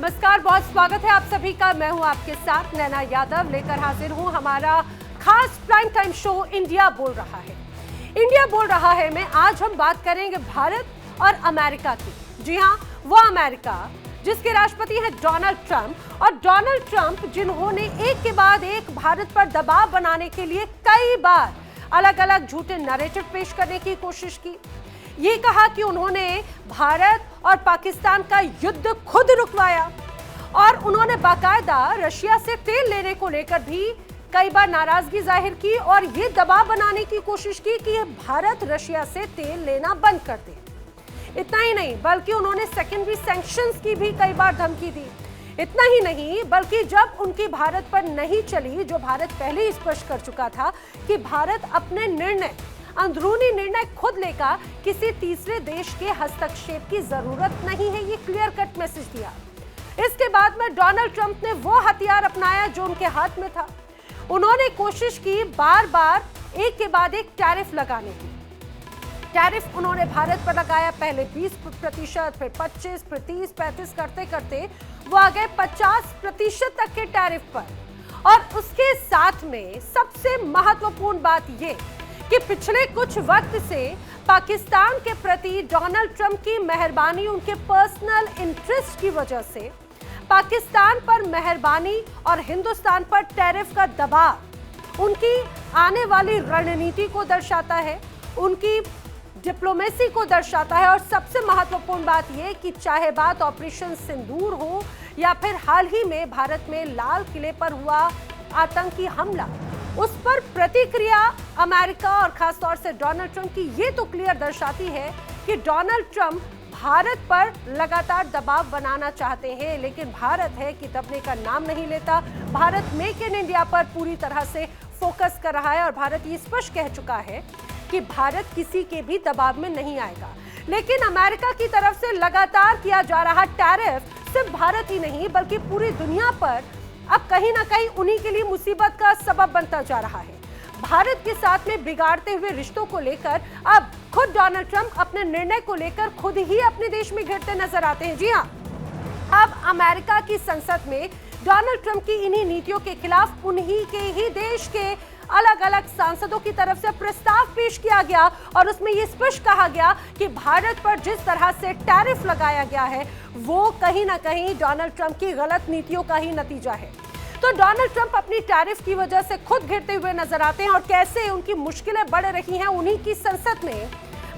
नमस्कार, बहुत स्वागत है आप सभी का। मैं हूं आपके साथ नैना यादव, लेकर हाजिर हूं हमारा खास प्राइम टाइम शो इंडिया बोल रहा है। इंडिया बोल रहा है में आज हम बात करेंगे भारत और अमेरिका की। जी हां, वो अमेरिका जिसके राष्ट्रपति हैं डोनाल्ड ट्रंप, और डोनाल्ड ट्रंप जिन्होंने एक के बाद एक भारत पर दबाव बनाने के लिए कई बार अलग अलग झूठे नैरेटिव पेश करने की कोशिश की। ये कहा कि उन्होंने भारत और पाकिस्तान का युद्ध खुद रुकवाया, और उन्होंने बाकायदा रशिया से तेल लेने को लेकर भी कई बार नाराजगी जाहिर की और ये दबाव बनाने की कोशिश की कि भारत रशिया से तेल लेना बंद कर दे। इतना ही नहीं, बल्कि उन्होंने सेकेंडरी सैंक्शंस की भी कई बार धमकी दी। इतना ही नहीं, बल्कि जब उनकी भारत पर नहीं चली, जो भारत पहले ही स्पष्ट कर चुका था कि भारत अपने निर्णय, अंदरूनी निर्णय खुद लेगा, किसी तीसरे देश के हस्तक्षेप की जरूरत नहीं है, ये क्लियर कट मैसेज दिया। इसके बाद में डोनाल्ड ट्रंप ने वो हथियार अपनाया जो उनके हाथ में था। उन्होंने कोशिश की बार बार एक के बाद एक टैरिफ लगाने की। टैरिफ उन्होंने भारत पर लगाया, पहले 20%, फिर 25%, फिर 30%, 35% करते करते वो आ गए 50% तक के टैरिफ पर। और उसके साथ में सबसे महत्वपूर्ण बात ये कि पिछले कुछ वक्त से पाकिस्तान के प्रति डोनाल्ड ट्रंप की मेहरबानी, उनके पर्सनल इंटरेस्ट की वजह से पाकिस्तान पर मेहरबानी और हिंदुस्तान पर टैरिफ का दबाव उनकी आने वाली रणनीति को दर्शाता है, उनकी डिप्लोमेसी को दर्शाता है। और सबसे महत्वपूर्ण बात यह कि चाहे बात ऑपरेशन सिंदूर हो या फिर हाल ही में भारत में लाल किले पर हुआ आतंकी हमला, उस पर प्रतिक्रिया अमेरिका और खासतौर से डोनाल्ड ट्रंप की ये तो क्लियर दर्शाती है कि डोनाल्ड ट्रंप भारत पर लगातार दबाव बनाना चाहते हैं, लेकिन भारत है कि दबने का नाम नहीं लेता। भारत मेक इन इंडिया पर पूरी तरह से फोकस कर रहा है और भारत ये स्पष्ट कह चुका है कि भारत किसी के भी दबाव में नहीं आएगा। लेकिन अमेरिका की तरफ से लगातार किया जा रहा टैरिफ सिर्फ भारत ही नहीं बल्कि पूरी दुनिया पर अब कहीं ना कहीं उन्हीं के लिए मुसीबत का सबब बनता जा रहा है। भारत के साथ में बिगाड़ते हुए रिश्तों को लेकर अब खुद डोनाल्ड ट्रंप अपने निर्णय को लेकर खुद ही अपने देश में घिरते नजर आते हैं। जी हां, अब अमेरिका की संसद में डोनाल्ड ट्रंप की इन्हीं नीतियों के खिलाफ उन्हीं के ही देश के अलग अलग सांसदों की तरफ से प्रस्ताव पेश किया गया, और उसमें यह स्पष्ट कहा गया कि भारत पर जिस तरह से टैरिफ लगाया गया है वो कहीं ना कहीं डोनाल्ड ट्रंप की गलत नीतियों का ही नतीजा है। तो डोनाल्ड ट्रंप अपनी टैरिफ की वजह से खुद घिरते हुए नजर आते हैं, और कैसे उनकी मुश्किलें बढ़ रही हैं उन्हीं की संसद में।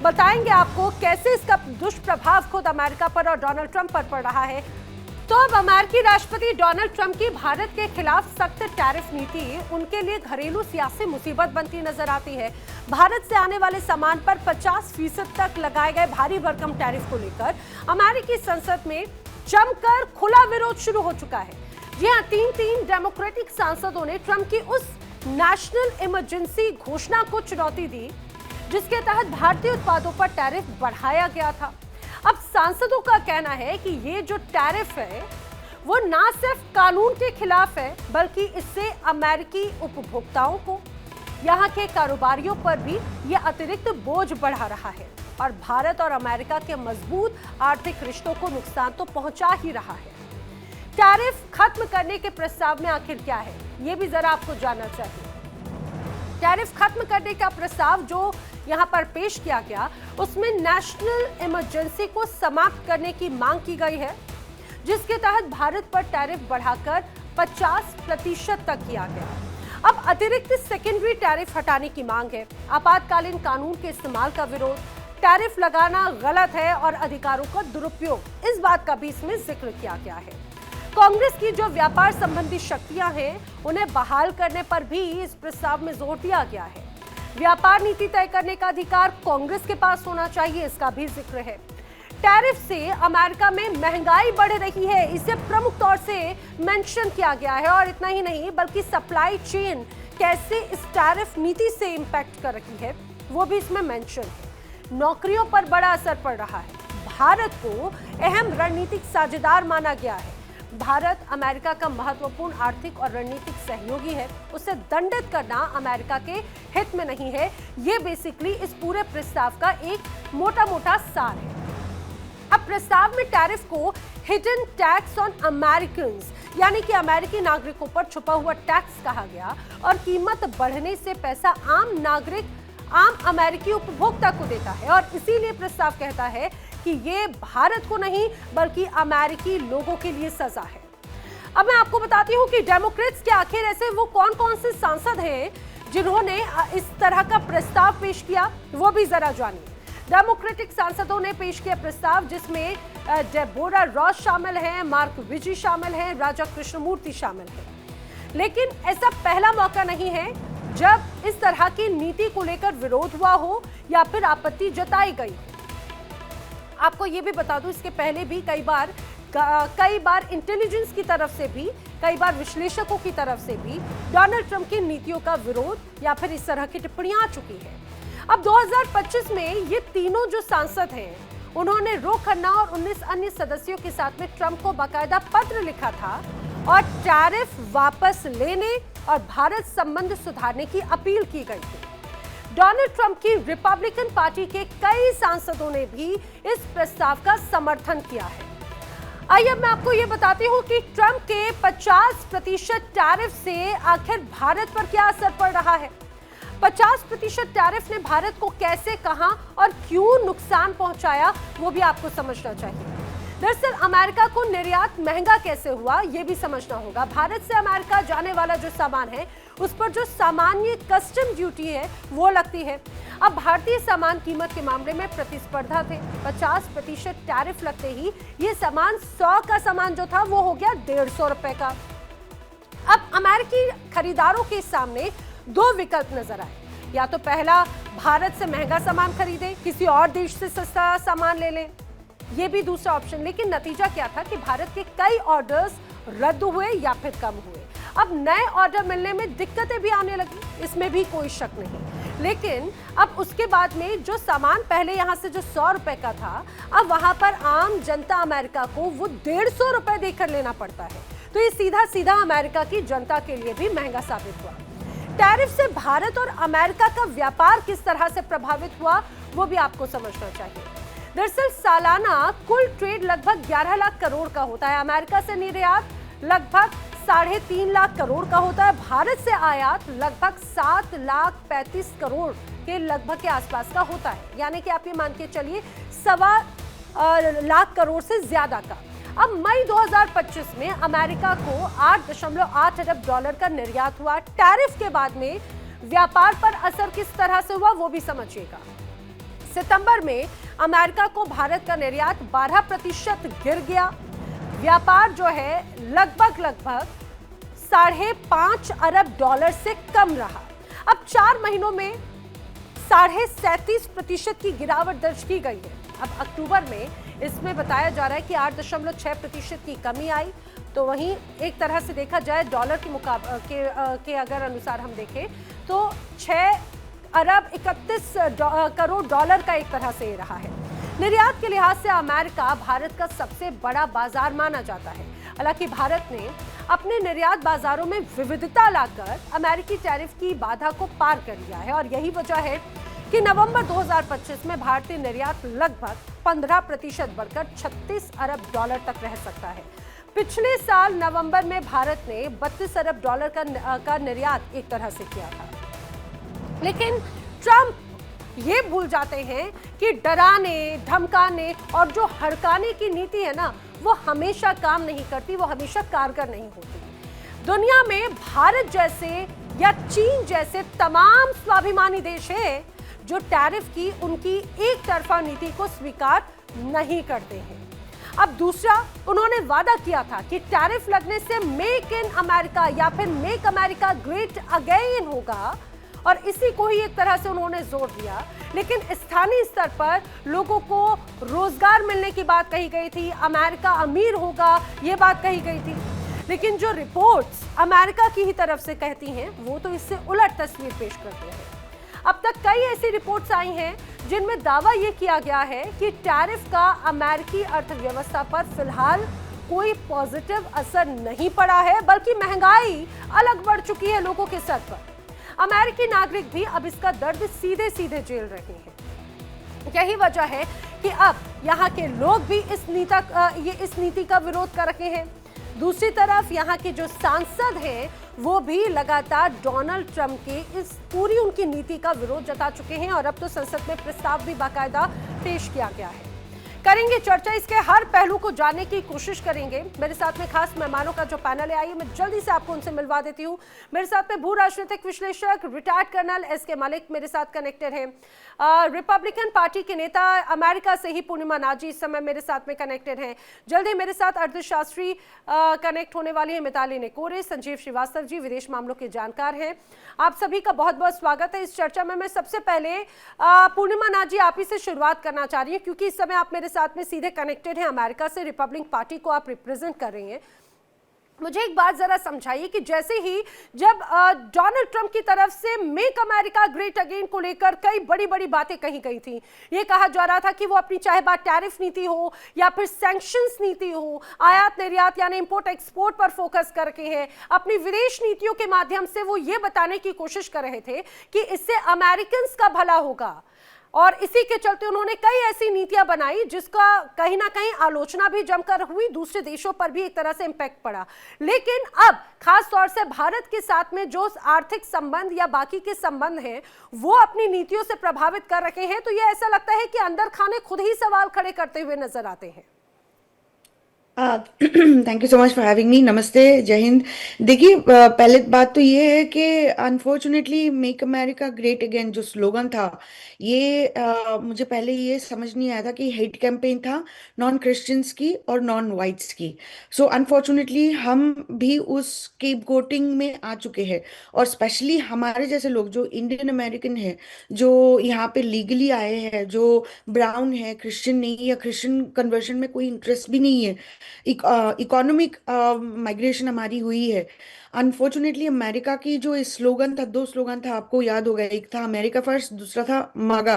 बताएंगे आपको कैसे इसका दुष्प्रभाव खुद अमेरिका पर और डोनाल्ड ट्रंप पर पड़ रहा है। तो अब अमेरिकी राष्ट्रपति डोनाल्ड ट्रंप की भारत के खिलाफ सख्त टैरिफ नीति उनके लिए घरेलू सियासी मुसीबत बनती नजर आती है। भारत से आने वाले सामान पर 50% तक लगाए गए भारी भरकम टैरिफ को लेकर अमेरिकी संसद में जमकर खुला विरोध शुरू हो चुका है। जी हां, तीन डेमोक्रेटिक सांसदों ने ट्रंप की उस नेशनल इमरजेंसी घोषणा को चुनौती दी जिसके तहत भारतीय उत्पादों पर टैरिफ बढ़ाया गया था। अब सांसदों का कहना है कि ये जो टैरिफ है वो ना सिर्फ कानून के खिलाफ है बल्कि इससे अमेरिकी उपभोक्ताओं को, यहाँ के कारोबारियों पर भी ये अतिरिक्त बोझ बढ़ा रहा है, और भारत और अमेरिका के मजबूत आर्थिक रिश्तों को नुकसान तो पहुंचा ही रहा है। टैरिफ खत्म करने के प्रस्ताव में आखिर क्या है, ये भी जरा आपको जानना चाहिए। टैरिफ खत्म करने का प्रस्ताव जो यहां पर पेश किया गया, उसमें नेशनल इमरजेंसी को समाप्त करने की मांग की गई है, जिसके तहत भारत पर टैरिफ बढ़ाकर 50% तक किया गया। अब अतिरिक्त सेकेंडरी टैरिफ हटाने की मांग है, आपातकालीन कानून के इस्तेमाल का विरोध, टैरिफ लगाना गलत है और अधिकारों का दुरुपयोग, इस बात का भी इसमें जिक्र किया गया है। कांग्रेस की जो व्यापार संबंधी शक्तियां हैं उन्हें बहाल करने पर भी इस प्रस्ताव में जोर दिया गया है। व्यापार नीति तय करने का अधिकार कांग्रेस के पास होना चाहिए, इसका भी जिक्र है। टैरिफ से अमेरिका में महंगाई बढ़ रही है, इसे प्रमुख तौर से मेंशन किया गया है। और इतना ही नहीं बल्कि सप्लाई चेन कैसे इस टैरिफ नीति से इंपैक्ट कर रही है वो भी इसमें मेंशन है। नौकरियों पर बड़ा असर पड़ रहा है। भारत को अहम रणनीतिक साझेदार माना गया है। भारत अमेरिका का महत्वपूर्ण आर्थिक और रणनीतिक सहयोगी है, उसे दंडित करना अमेरिका के हित में नहीं है। ये बेसिकली इस पूरे प्रस्ताव का एक मोटा मोटा सार है। अब प्रस्ताव में टैरिफ को हिडन टैक्स ऑन अमेरिकन्स, यानी कि अमेरिकी नागरिकों पर छुपा हुआ टैक्स कहा गया, और कीमत बढ़ने से पैसा आम अमेरिकी उपभोक्ता को देता है, और इसीलिए प्रस्ताव कहता है कि ये भारत को नहीं बल्कि अमेरिकी लोगों के लिए सजा है। अब मैं आपको बताती हूं कि डेमोक्रेट्स के आखिर ऐसे वो कौन कौन से सांसद हैं जिन्होंने इस तरह का प्रस्ताव पेश किया, वो भी जरा जानिए। डेमोक्रेटिक सांसदों ने पेश किया प्रस्ताव जिसमें डेबोरा रॉस शामिल हैं, मार्क विजी शामिल हैं, राजा कृष्णमूर्ति शामिल हैं। लेकिन ऐसा पहला मौका नहीं है जब इस तरह की नीति को लेकर विरोध हुआ हो या फिर आपत्ति जताई गई। आपको ये भी बता दूं, इसके पहले भी कई बार इंटेलिजेंस की तरफ से भी, कई बार विश्लेषकों की तरफ से भी डोनाल्ड ट्रंप की नीतियों का विरोध या फिर इस तरह की टिप्पणियां आ चुकी है। अब 2025 में ये तीनों जो सांसद हैं, उन्होंने रो खन्ना और 19 अन्य सदस्यों के साथ में ट्रंप को बाकायदा पत्र लिखा था और टैरिफ वापस लेने और भारत संबंध सुधारने की अपील की गई थी। डोनाल्ड ट्रंप की रिपब्लिकन पार्टी के कई सांसदों ने भी इस प्रस्ताव का समर्थन किया है। आइए अब मैं आपको ये बताती हूँ कि ट्रंप के 50% टैरिफ से आखिर भारत पर क्या असर पड़ रहा है। 50% टैरिफ ने भारत को कैसे, कहां और क्यों नुकसान पहुंचाया, वो भी आपको समझना चाहिए। दरअसल अमेरिका को निर्यात महंगा कैसे हुआ, ये भी समझना होगा। भारत से अमेरिका जाने वाला जो सामान है उस पर जो सामान्य कस्टम ड्यूटी है वो लगती है। अब भारतीय सामान कीमत के मामले में प्रतिस्पर्धा थे। 50% टैरिफ लगते ही ये सामान 100 का सामान जो था वो हो गया 150 रुपए का। अब अमेरिकी खरीदारों के सामने दो विकल्प नजर आए, या तो पहला भारत से महंगा सामान खरीदे, किसी और देश से सस्ता सामान ले लें, ये भी दूसरा ऑप्शन। लेकिन नतीजा क्या था कि भारत के कई ऑर्डर्स रद्द हुए या फिर कम हुए। अब नए ऑर्डर मिलने में दिक्कतें भी आने लगी, इसमें भी कोई शक नहीं। लेकिन अब उसके बाद में जो सामान पहले यहाँ से जो 100 रुपए का था, अब वहां पर आम जनता अमेरिका को वो 150 रुपए देकर लेना पड़ता है। तो ये सीधा सीधा अमेरिका की जनता के लिए भी महंगा साबित हुआ। टैरिफ से भारत और अमेरिका का व्यापार किस तरह से प्रभावित हुआ, वो भी आपको समझना चाहिए। दरअसल सालाना कुल ट्रेड लगभग 11 लाख करोड़ का होता है। अमेरिका से निर्यात लगभग 3.5 लाख करोड़ का होता है। भारत से आयात लगभग 7,35,00,000 करोड़ के लगभग के आसपास का होता है, यानी कि आप ये मान के चलिए 1.25 लाख करोड़ से ज्यादा का। अब मई 2025 में अमेरिका को $8.8 अरब का निर्यात हुआ। टैरिफ के बाद में व्यापार पर असर किस तरह से हुआ वो भी समझिएगा। सितंबर में अमेरिका को भारत का निर्यात 12% गिर गया। व्यापार जो है लगभग $5.5 अरब से कम रहा। अब 4 महीनों में 37.5% की गिरावट दर्ज की गई है। अब अक्टूबर में इसमें बताया जा रहा है कि 8.6% की कमी आई। तो वहीं एक तरह से देखा जाए डॉलर के अगर अनुसार हम देखें तो 6 अरब 31 करोड़ डॉलर का एक तरह से रहा है। निर्यात के लिहाज से अमेरिका भारत का सबसे बड़ा बाजार माना जाता है। हालांकि भारत ने अपने निर्यात बाजारों में विविधता लाकर अमेरिकी टैरिफ की बाधा को पार कर लिया है, और यही वजह है कि नवंबर 2025 में भारतीय निर्यात लगभग 15% बढ़कर $36 अरब तक रह सकता है। पिछले साल नवंबर में भारत ने $32 अरब का निर्यात एक तरह से किया था। लेकिन ट्रंप ये भूल जाते हैं कि डराने, धमकाने और जो हड़काने की नीति है ना, वो हमेशा काम नहीं करती, वो हमेशा कारगर नहीं होती। दुनिया में भारत जैसे या चीन जैसे तमाम स्वाभिमानी देश हैं जो टैरिफ की उनकी एक तरफा नीति को स्वीकार नहीं करते हैं। अब दूसरा, उन्होंने वादा किया था कि टैरिफ लगने से मेक इन अमेरिका या फिर मेक अमेरिका ग्रेट अगेन होगा, और इसी को ही एक तरह से उन्होंने जोर दिया। लेकिन स्थानीय स्तर पर लोगों को रोजगार मिलने की बात कही गई थी, अमेरिका अमीर होगा ये बात कही गई थी। लेकिन जो रिपोर्ट्स अमेरिका की ही तरफ से कहती हैं वो तो इससे उलट तस्वीर पेश करते हैं। अब तक कई ऐसी रिपोर्ट्स आई हैं जिनमें दावा ये किया गया है कि टैरिफ का अमेरिकी अर्थव्यवस्था पर फिलहाल कोई पॉजिटिव असर नहीं पड़ा है, बल्कि महंगाई अलग बढ़ चुकी है लोगों के सर पर। अमेरिकी नागरिक भी अब इसका दर्द सीधे सीधे झेल रहे हैं। यही वजह है कि अब यहाँ के लोग भी इस नीति का विरोध कर रहे हैं। दूसरी तरफ यहाँ के जो सांसद हैं वो भी लगातार डोनाल्ड ट्रंप के इस पूरी उनकी नीति का विरोध जता चुके हैं और अब तो संसद में प्रस्ताव भी बाकायदा पेश किया गया है। करेंगे चर्चा, इसके हर पहलू को जानने की कोशिश करेंगे। मेरे साथ में खास मेहमानों का जो पैनल है, आइए मैं जल्दी से आपको उनसे मिलवा देती हूँ। मेरे साथ में भू राजनीतिक विश्लेषक रिटायर्ड कर्नल एस.के. मलिक मेरे साथ कनेक्टेड हैं। रिपब्लिकन पार्टी के नेता अमेरिका से ही पूर्णिमा नाजी इस समय मेरे साथ में कनेक्टेड हैं। जल्दी मेरे साथ अर्थशास्त्री कनेक्ट होने वाली है, मिताली नेकोरे। संजीव श्रीवास्तव जी विदेश मामलों के जानकार हैं। आप सभी का बहुत बहुत स्वागत है इस चर्चा में। मैं सबसे पहले पूर्णिमा नाजी आप ही से शुरुआत करना चाह रही हूँ, क्योंकि इस समय आप मेरे साथ में सीधे कनेक्टेड हैं, अमेरिका से रिपब्लिकन पार्टी को आप रिप्रेजेंट कर रही हैं। मुझे एक बात जरा समझाइए कि जैसे ही जब डोनाल्ड ट्रंप की तरफ से मेक अमेरिका ग्रेट अगेन को लेकर कई बड़ी बड़ी बातें कही गई थी, ये कहा जा रहा था कि वो अपनी चाहे बात टैरिफ नीति हो या फिर सैंक्शंस नीति हो, आयात निर्यात यानी इंपोर्ट एक्सपोर्ट पर फोकस करके हैं, अपनी विदेश नीतियों के माध्यम से वो ये बताने की कोशिश कर रहे थे कि इससे अमेरिकन का भला होगा। और इसी के चलते उन्होंने कई ऐसी नीतियां बनाई जिसका कहीं ना कहीं आलोचना भी जमकर हुई, दूसरे देशों पर भी एक तरह से इंपैक्ट पड़ा। लेकिन अब खास तौर से भारत के साथ में जो आर्थिक संबंध या बाकी के संबंध हैं वो अपनी नीतियों से प्रभावित कर रहे हैं, तो ये ऐसा लगता है कि अंदर खाने खुद ही सवाल खड़े करते हुए नजर आते हैं। Thank you so much for having me. नमस्ते, जय हिंद। देखिए, पहले बात तो ये है कि unfortunately make America great again जो स्लोगन था, ये मुझे पहले ये समझ नहीं आया था कि हेट कैंपेन था नॉन क्रिश्चियंस की और नॉन वाइट्स की। सो अनफॉर्चुनेटली हम भी उस स्केपगोटिंग में आ चुके हैं, और स्पेशली हमारे जैसे लोग जो इंडियन अमेरिकन हैं, जो यहाँ पे लीगली आए हैं, जो ब्राउन है, क्रिश्चियन नहीं या क्रिश्चियन कन्वर्शन में कोई इंटरेस्ट भी नहीं है, इकोनॉमिक माइग्रेशन हमारी हुई है। अनफॉर्चुनेटली अमेरिका की जो स्लोगन था, दो स्लोगन था, आपको याद होगा, एक था अमेरिका फर्स्ट, दूसरा था MAGA,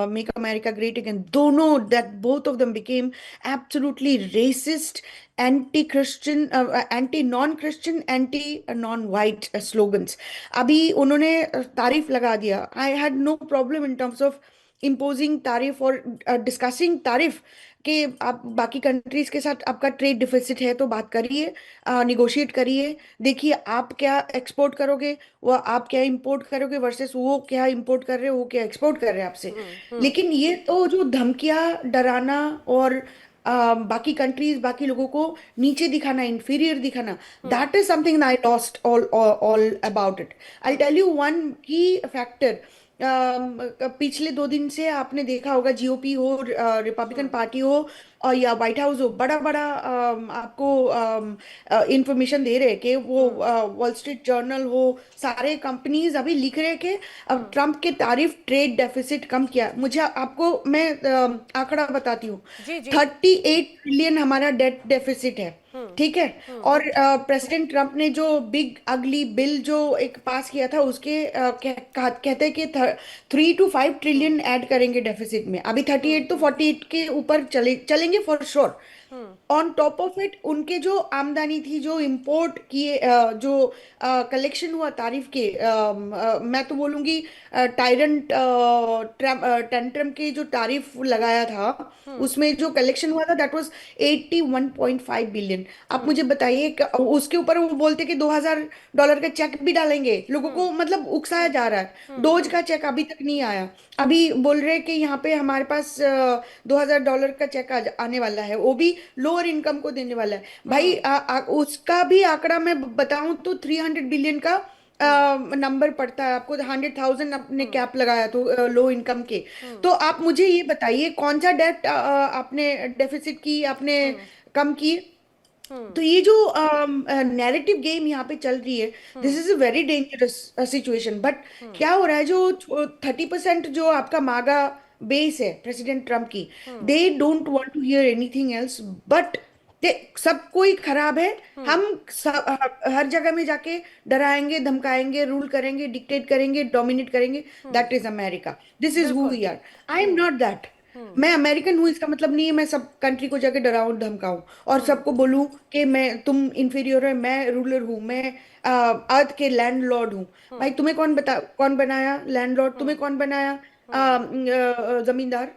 make America great again. दोनों, that both of them became absolutely racist, anti Christian, anti non Christian, anti non white slogans. अभी उन्होंने तारीफ लगा दिया। I had no problem in terms of imposing tariff और discussing तारीफ कि आप बाकी कंट्रीज के साथ आपका ट्रेड डिफिसिट है तो बात करिए, निगोशिएट करिए, देखिए आप क्या एक्सपोर्ट करोगे, वो आप क्या इंपोर्ट करोगे, वर्सेस वो क्या इंपोर्ट कर रहे हो, वो क्या एक्सपोर्ट कर रहे हैं आपसे। लेकिन ये तो जो धमकियां, डराना और बाकी कंट्रीज, बाकी लोगों को नीचे दिखाना, इंफीरियर दिखाना, that is something I lost all about it. I tell you one key factor. पिछले 2 दिन से आपने देखा होगा, जीओपी हो, रिपब्लिकन पार्टी हो और या व्हाइट हाउस हो, बड़ा बड़ा आपको इंफॉर्मेशन दे रहे हैं कि वो वॉल स्ट्रीट जर्नल हो, सारे कंपनीज अभी लिख रहे हैं कि अब ट्रम्प के तारीफ ट्रेड डेफिसिट कम किया। मुझे आपको मैं आंकड़ा बताती हूँ। जी जी। 38 ट्रिलियन हमारा डेट डेफिसिट है, ठीक है। और प्रेसिडेंट ट्रम्प ने जो बिग अगली बिल जो एक पास किया था, उसके कहते हैं कि 3 to 5 ट्रिलियन ऐड करेंगे डेफिसिट में। अभी 38 तो 48 के ऊपर चलेंगे for sure. On top of it उनके जो आमदनी थी, जो इंपोर्ट किए, जो कलेक्शन हुआ तारीफ के, मैं तो बोलूंगी टायरन टेंट्रम के जो तारीफ लगाया था, उसमें जो कलेक्शन हुआ था दैट वाज 81.5 बिलियन। आप मुझे बताइए, उसके ऊपर वो बोलते कि $2,000 का चेक भी डालेंगे, लोगों को मतलब उकसाया जा रहा है। डोज का चेक अभी तक नहीं आया, अभी बोल रहे हैं कि यहाँ पे हमारे पास $2,000 का चेक आने वाला है, वो भी लोअर इनकम को देने वाला है। भाई उसका भी आंकड़ा मैं बताऊं तो 300 बिलियन का नंबर पड़ता है आपको। 100,000 आपने कैप लगाया तो लो इनकम के। तो आप मुझे ये बताइए कौन सा डेट आपने डेफिसिट की आपने कम की। तो ये जो नैरेटिव गेम यहाँ पे चल रही है, this is a very dangerous situation. But क्या हो रहा है, जो 30% जो आपका मागा बेस है प्रेसिडेंट ट्रम्प की, they don't want to hear anything else but they, सब कोई खराब है। हम हर जगह में जाके डराएंगे, धमकाएंगे, रूल करेंगे, डिक्टेट करेंगे, डोमिनेट करेंगे। That is America, this is who we are. I am not that. मैं अमेरिकन हूँ, इसका मतलब नहीं है मैं सब कंट्री को जाके डराऊं धमकाऊं और सबको बोलूं कि मैं, तुम इंफीरियर है, मैं रूलर हूँ, मैं अर्थ के लैंडलॉर्ड हूँ। भाई तुम्हें कौन बनाया लैंडलॉर्ड? तुम्हें कौन बनाया जमींदार?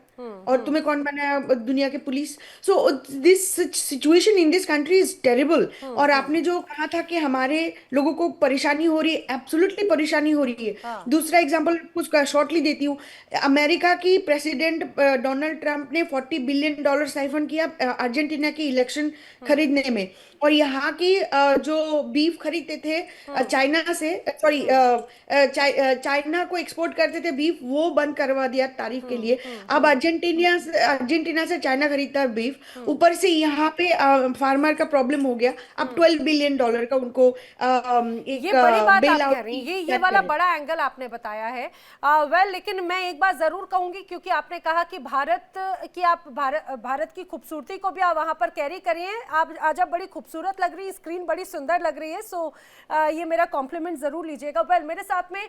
और तुम्हें कौन बनाया दुनिया के police? So this situation in this country is terrible. और आपने जो कहा था कि हमारे लोगों को परेशानी हो रही है, एब्सोल्युटली परेशानी हो रही है। हाँ। दूसरा एग्जांपल कुछ शॉर्टली देती हूँ। अमेरिका की प्रेसिडेंट डोनाल्ड ट्रंप ने $40 बिलियन साइफन किया अर्जेंटीना की इलेक्शन खरीदने में। और यहाँ की जो बीफ खरीदते थे चाइना से, सॉरी चाइना को एक्सपोर्ट करते थे बीफ, वो बंद करवा दिया तारीफ के लिए। अब अर्जेंटीना से चाइना खरीदता है बीफ। ऊपर से यहाँ पे फार्मर का प्रॉब्लम हो गया। अब $12 बिलियन का उनको एक ये बड़ी बात बेल आप कह आउट रही की हैं, ये बात वाला करें। बड़ा एंगल आपने बताया है। लेकिन मैं एक बात जरूर कहूंगी, क्योंकि आपने कहा कि आप भारत की खूबसूरती को भी आप वहां पर कैरी करिए। आप आज आप बड़ी खूबसूरत लग रही है, स्क्रीन बड़ी सुंदर लग रही है। सो ये मेरा कॉम्प्लीमेंट जरूर लीजिएगा। मेरे साथ में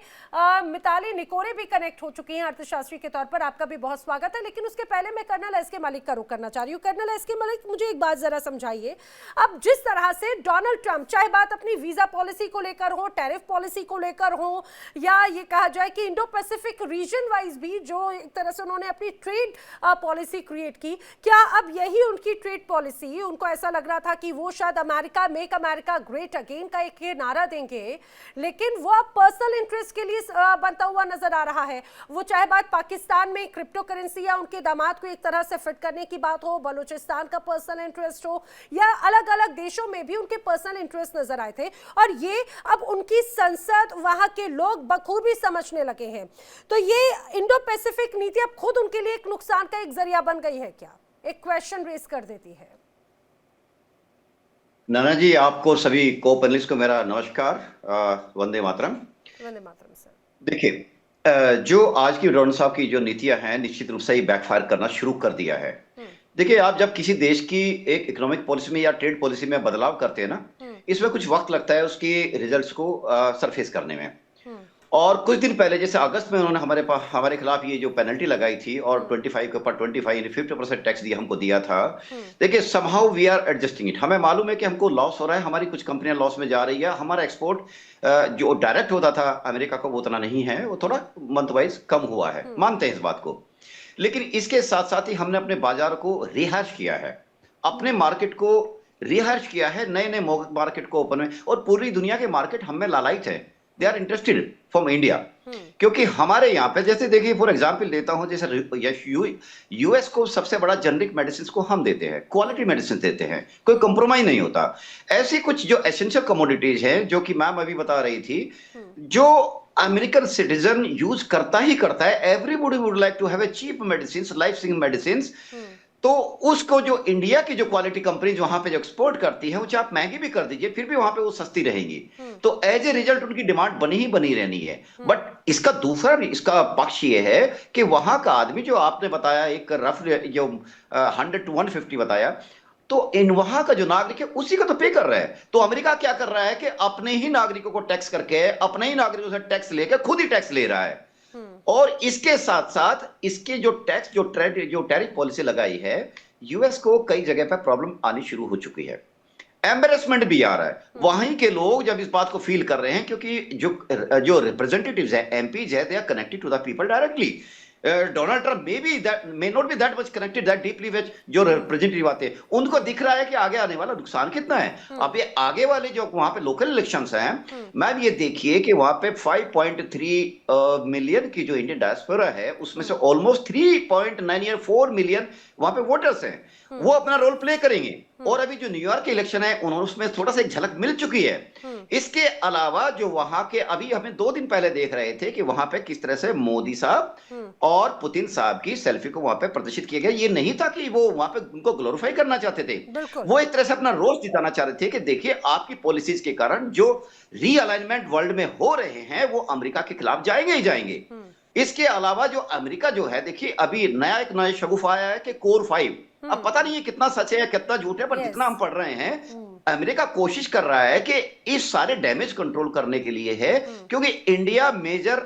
मिताली निकोरे भी कनेक्ट हो चुकी हैं अर्थशास्त्री के तौर पर। आपका भी बहुत स्वागत है। लेकिन उसके पहले मैं कर्नल एस के मलिक का रुख करना चाह रही हूँ। कर्नल एस के मलिक, मुझे एक बात जरा समझाइए। अब जिस तरह से डोनाल्ड ट्रंप, चाहे बात अपनी वीजा पॉलिसी को लेकर हो, टैरिफ पॉलिसी को लेकर हो, या ये कहा जाए कि इंडो पैसिफिक रीजन वाइज भी जो एक तरह से उन्होंने अपनी ट्रेड पॉलिसी क्रिएट की, क्या अब यही उनकी ट्रेड पॉलिसी, उनको ऐसा लग रहा था कि वो शायद America, make America great again का एक ये नारा देंगे, लेकिन वो अब पर्सनल इंटरेस्ट के लिए बनता हुआ नजर आ रहा है। वो चाहे बात पाकिस्तान में क्रिप्टो करेंसी या उनके दामाद को एक तरह से फिट करने की बात हो, बलूचिस्तान का पर्सनल इंटरेस्ट हो, या अलग अलग देशों में भी उनके पर्सनल इंटरेस्ट नजर आए थे, और ये अब उनकी संसद, वहां के लोग बखूबी समझने लगे हैं। तो ये इंडो पैसिफिक नीति अब खुद उनके लिए एक नुकसान का एक जरिया बन गई है क्या? एक क्वेश्चन रेस कर देती है। नाना जी, आपको सभी को पैनलिस्ट को मेरा नमस्कार। वंदे मातरम। वंदे मातरम सर। देखिए, जो आज की डोनाल्ड साहब की जो नीतियां हैं, निश्चित रूप से ही बैकफायर करना शुरू कर दिया है। देखिए, आप जब किसी देश की एक इकोनॉमिक पॉलिसी में या ट्रेड पॉलिसी में बदलाव करते हैं ना, इसमें कुछ वक्त लगता है उसकी रिजल्ट्स को सरफेस करने में। और कुछ दिन पहले, जैसे अगस्त में उन्होंने हमारे खिलाफ ये जो पेनल्टी लगाई थी और 25 के ऊपर 25 यानी 50% टैक्स हमको दिया था। देखिए, somehow we are adjusting it. हमें मालूम है कि हमको लॉस हो रहा है, हमारी कुछ कंपनियां लॉस में जा रही है। हमारा एक्सपोर्ट जो डायरेक्ट होता था अमेरिका को, वो उतना नहीं है, वो थोड़ा मंथ वाइज कम हुआ है, मानते हैं इस बात को। लेकिन इसके साथ साथ ही हमने अपने बाजार को रिहार्श किया है, अपने मार्केट को रिहार्श किया है, नए नए मार्केट को ओपन में। और पूरी दुनिया के मार्केट हमें लालायित है, they are interested from India. क्योंकि हमारे यहाँ पे, जैसे देखिए फॉर एग्जांपल देता हूं, जैसे यूएस को सबसे बड़ा जेनरिक मेडिसिन को हम देते हैं, क्वालिटी मेडिसिन देते हैं, कोई कंप्रोमाइज नहीं होता। ऐसी कुछ जो एसेंशियल कमोडिटीज हैं, जो कि मैम अभी बता रही थी, जो अमेरिकन सिटीजन यूज करता ही करता है, everybody would like to have a cheap medicine, life saving medicine. तो उसको जो इंडिया की जो क्वालिटी कंपनी वहां पे जो एक्सपोर्ट करती है, वो चाहे आप महंगी भी कर दीजिए, फिर भी वहां पे वो सस्ती रहेंगी। तो एज ए रिजल्ट उनकी डिमांड बनी रहनी है। बट इसका दूसरा इसका पक्ष ये है कि वहां का आदमी, जो आपने बताया एक रफ जो 100 to 150 बताया, तो इन वहां का जो नागरिक है उसी का तो पे कर रहा है। तो अमेरिका क्या कर रहा है कि अपने ही नागरिकों को टैक्स करके, अपने ही नागरिकों से टैक्स लेकर खुद ही टैक्स ले रहा है। और इसके साथ साथ इसके जो टैक्स जो टैरिफ पॉलिसी लगाई है, यूएस को कई जगह पर प्रॉब्लम आनी शुरू हो चुकी है, एम्बेरसमेंट भी आ रहा है। वहीं के लोग जब इस बात को फील कर रहे हैं, क्योंकि जो रिप्रेजेंटेटिव्स है, एमपीज है, they are connected to the people directly. Donald Trump may not be that much connected that deeply with जो रिप्रेजेंटेटिव आते हैं, उनको दिख रहा है कि आगे आने वाला नुकसान कितना है। अब ये आगे वाले जो वहां पे लोकल इलेक्शंस हैं, मैम ये देखिए कि वहां पे 5.3 मिलियन की जो इंडियन डायस्पोरा है, उसमें से ऑलमोस्ट 3.94 मिलियन वहां पे वोटर्स हैं, वो अपना रोल प्ले करेंगे। और अभी जो न्यूयॉर्क के इलेक्शन है, उन्होंने उसमें थोड़ा सा एक झलक मिल चुकी है। इसके अलावा जो वहां के, अभी हमें 2 दिन पहले देख रहे थे कि वहां पे किस तरह से मोदी साहब और पुतिन साहब की सेल्फी को वहां पे प्रदर्शित किया गया। ये नहीं था कि वो वहां पे उनको ग्लोरीफाई करना चाहते थे, वो एक तरह से अपना रोष जिताना चाह रहे थे कि देखिए, आपकी पॉलिसीज के कारण जो रीअलाइनमेंट वर्ल्ड में हो रहे हैं, वो अमेरिका के खिलाफ जाएंगे ही जाएंगे। इसके अलावा जो अमेरिका जो है, देखिए अभी एक नया शगुफ आया है कि कोर 5, अब पता नहीं है कितना सच है या कितना झूठ है, पर जितना हम पढ़ रहे हैं, अमेरिका कोशिश कर रहा है कि इस सारे डैमेज कंट्रोल करने के लिए है, क्योंकि इंडिया मेजर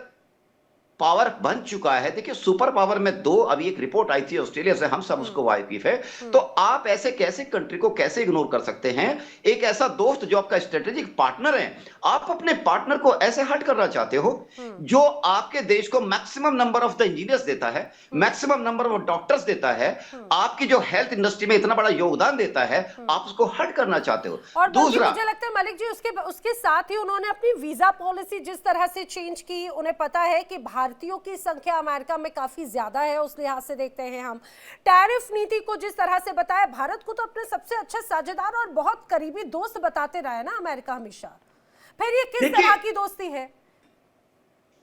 पावर बन चुका है। देखिए सुपर पावर में दो, अभी एक रिपोर्ट आई थी ऑस्ट्रेलिया से, हम सब उसको वाकिफ है। तो आप ऐसे कैसे कंट्री को कैसे इग्नोर कर सकते हैं? एक ऐसा दोस्त जो आपका स्ट्रेटेजिक पार्टनर है, आप अपने पार्टनर को ऐसे हर्ट करना चाहते हो, जो आपके देश को maximum number of the engineers देता है, मैक्सिमम नंबर ऑफ डॉक्टर्स देता है, आपकी जो हेल्थ इंडस्ट्री में इतना बड़ा योगदान देता है, आप उसको हर्ट करना चाहते हो। और दूसरा, मुझे लगता है मलिक जी उसके साथ ही उन्होंने अपनी वीजा पॉलिसी जिस तरह से चेंज की, उन्हें पता है कि भारतीयों की संख्या अमेरिका में काफी ज्यादा है, उस लिहाज से देखते हैं हम टैरिफ नीति को जिस तरह से बताया, भारत को तो अपने सबसे अच्छा साझेदार और बहुत करीबी दोस्त बताते रहा है ना अमेरिका हमेशा। फिर ये किस तरह की दोस्ती है?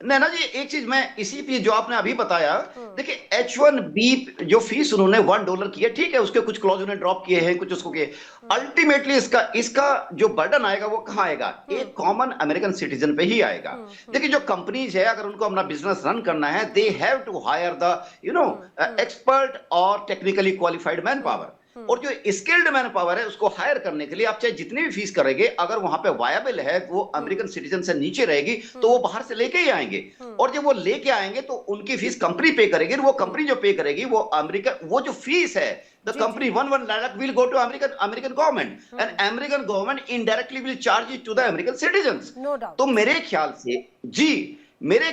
नैना जी एक चीज मैं इसी पे जो आपने अभी बताया, देखिए H1B जो फीस उन्होंने $1 की है, ठीक है, उसके कुछ क्लॉज उन्होंने ड्रॉप किए हैं, कुछ उसको किए। अल्टीमेटली इसका जो बर्डन आएगा वो कहां आएगा? एक कॉमन अमेरिकन सिटीजन पे ही आएगा। देखिए जो कंपनीज है, अगर उनको अपना बिजनेस रन करना है, they have to hire the expert और टेक्निकली क्वालिफाइड मैन पावर। और जो स्किल्ड मैन पावर है उसको हायर करने के लिए आप चाहे जितनी भी फीस करेंगे, अगर वहां पे वायबल है, वो अमेरिकन सिटीजन से नीचे रहेगी, तो वो बाहर से लेके ही आएंगे। और जब वो लेके आएंगे तो उनकी फीस कंपनी पे करेगी, वो कंपनी जो पे करेगी वो अमेरिका, वो जो फीस है the company 1 lakh will go to American government and American government indirectly will charge it to the American citizens। No doubt। तो मेरे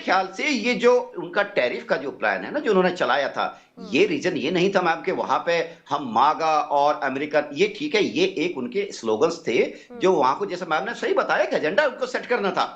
ख्याल से ये जो उनका टैरिफ का जो प्लान है ना, जो उन्होंने चलाया था, ये रीजन ये नहीं था मैम कि वहां पे हम मागा और अमेरिकन, ये ठीक है, ये एक उनके स्लोगन्स थे जो वहां को, जैसे मैम ने सही बताया कि एजेंडा उनको सेट करना था।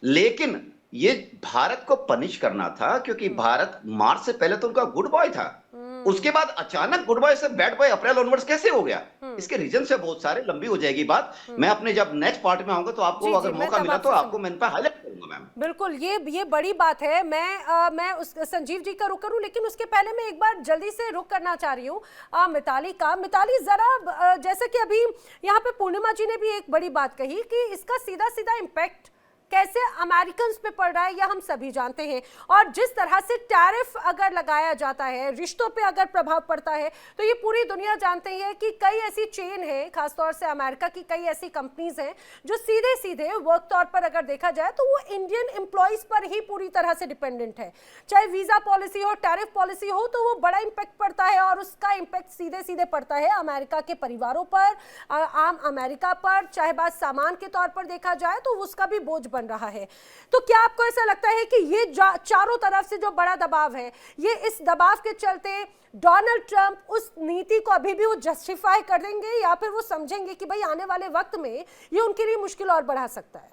लेकिन ये भारत को पनिश करना था, क्योंकि भारत मार्च से पहले तो उनका गुड बॉय था, उसके बाद अचानक गुड बॉय से बैड बॉय अप्रैल ऑनवर्ड्स कैसे हो गया? इसके रीजन से बहुत सारे, लंबी हो जाएगी बात। मैं अपने जब नेक्स्ट पार्ट में आऊंगा तो आपको अगर मौका मिला तो आपको मैं इन पर हाईलाइट करूंगा मैम। बिल्कुल, ये बड़ी बात है। मैं उस संजीव जी का रुख करूं, लेकिन उसके पहले मैं एक बार जल्दी से रुख करना चाह रही हूँ मिताली जरा, जैसे कि अभी यहाँ पे पूर्णिमा जी ने भी एक बड़ी बात कही कि इसका सीधा सीधा इम्पैक्ट कैसे अमेरिकन्स पे पड़ रहा है, यह हम सभी जानते हैं। और जिस तरह से टैरिफ अगर लगाया जाता है, रिश्तों पे अगर प्रभाव पड़ता है, तो ये पूरी दुनिया जानते हैं कि कई ऐसी चेन है, खासतौर से अमेरिका की कई ऐसी कंपनीज हैं जो सीधे सीधे वर्क तौर पर अगर देखा जाए तो वो इंडियन एम्प्लॉयज पर ही पूरी तरह से डिपेंडेंट है। चाहे वीजा पॉलिसी हो, टैरिफ पॉलिसी हो, तो वो बड़ा इम्पैक्ट पड़ता है और उसका इम्पैक्ट सीधे सीधे पड़ता है अमेरिका के परिवारों पर, आम अमेरिका पर। चाहे बात सामान के तौर पर देखा जाए तो उसका भी बोझ रहा है। तो क्या आपको ऐसा लगता है कि ये चारों तरफ से जो बड़ा दबाव है, ये इस दबाव के चलते डोनाल्ड ट्रंप उस नीति को अभी भी वो जस्टिफाई कर देंगे, या फिर वो समझेंगे कि भाई आने वाले वक्त में ये उनके लिए मुश्किल और बढ़ा सकता है?